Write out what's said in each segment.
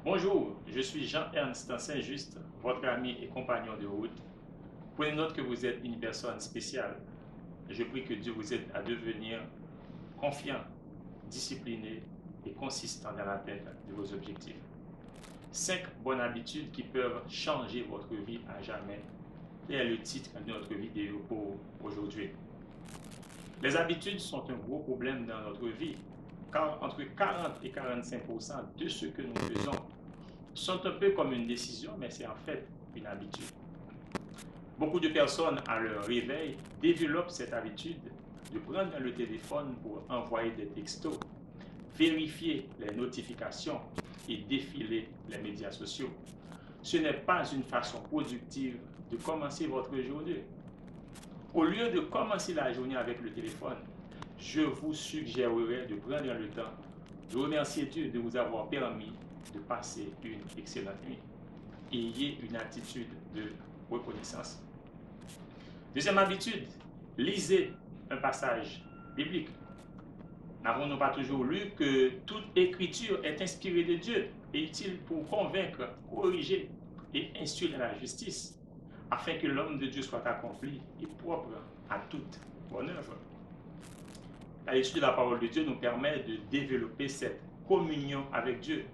Bonjour, je suis Jean-Ernst Saint-Just, votre ami et compagnon de route. Prenez note que vous êtes une personne spéciale. Je prie que Dieu vous aide à devenir confiant, discipliné et consistant dans l'atteinte de vos objectifs. 5 bonnes habitudes qui peuvent changer votre vie à jamais. Tel est le titre de notre vidéo pour aujourd'hui. Les habitudes sont un gros problème dans notre vie, car entre 40 et 45% de ce que nous faisons sont un peu comme une décision, mais c'est en fait une habitude. Beaucoup de personnes, à leur réveil, développent cette habitude de prendre le téléphone pour envoyer des textos, vérifier les notifications et défiler les médias sociaux. Ce n'est pas une façon productive de commencer votre journée. Au lieu de commencer la journée avec le téléphone, je vous suggérerais de prendre le temps de remercier Dieu de vous avoir permis de passer une excellente nuit. Ayez une attitude de reconnaissance. Deuxième habitude, lisez un passage biblique. N'avons-nous pas toujours lu que toute écriture est inspirée de Dieu et utile pour convaincre, corriger et instruire la justice, afin que l'homme de Dieu soit accompli et propre à toute bonne œuvre? La lecture de la parole de Dieu nous permet de développer cette communion avec Dieu,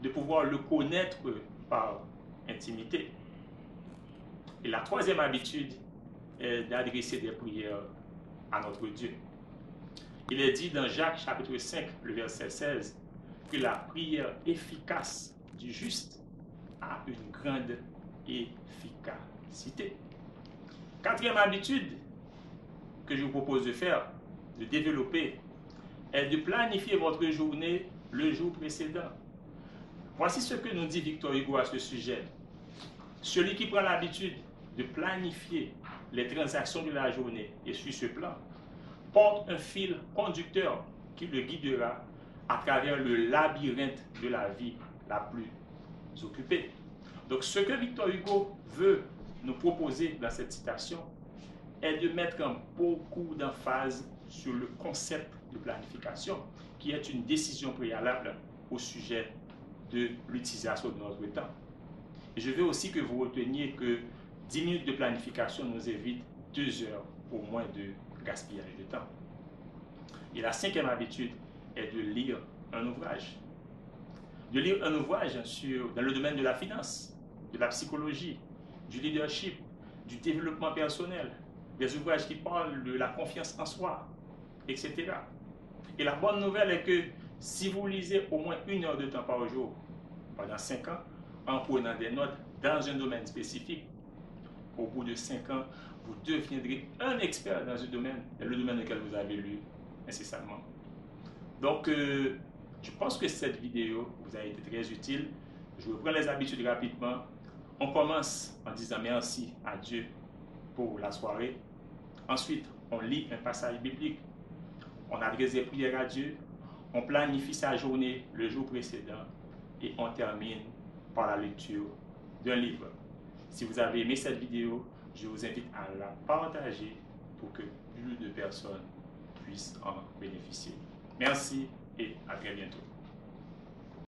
de pouvoir le connaître par intimité. Et la troisième habitude est d'adresser des prières à notre Dieu. Il est dit dans Jacques chapitre 5, le verset 16, que la prière efficace du juste a une grande efficacité. Quatrième habitude que je vous propose de faire, de développer, est de planifier votre journée le jour précédent. Voici ce que nous dit Victor Hugo à ce sujet. Celui qui prend l'habitude de planifier les transactions de la journée et suit ce plan porte un fil conducteur qui le guidera à travers le labyrinthe de la vie la plus occupée. Donc ce que Victor Hugo veut nous proposer dans cette citation est de mettre beaucoup d'emphase sur le concept de planification, qui est une décision préalable au sujet de l'utilisation de notre temps. Et je veux aussi que vous reteniez que 10 minutes de planification nous évite 2 heures au moins de gaspillage de temps. Et la cinquième habitude est de lire un ouvrage. De lire un ouvrage dans le domaine de la finance, de la psychologie, du leadership, du développement personnel, des ouvrages qui parlent de la confiance en soi, etc. Et la bonne nouvelle est que si vous lisez au moins 1 heure de temps par jour pendant 5 ans, en prenant des notes dans un domaine spécifique, au bout de 5 ans, vous deviendrez un expert dans le domaine dans lequel vous avez lu incessamment. Donc, je pense que cette vidéo vous a été très utile. Je reprends les habitudes rapidement. On commence en disant merci à Dieu pour la soirée. Ensuite, on lit un passage biblique. On adresse des prières à Dieu. On planifie sa journée le jour précédent. Et on termine par la lecture d'un livre. Si vous avez aimé cette vidéo, je vous invite à la partager pour que plus de personnes puissent en bénéficier. Merci et à très bientôt.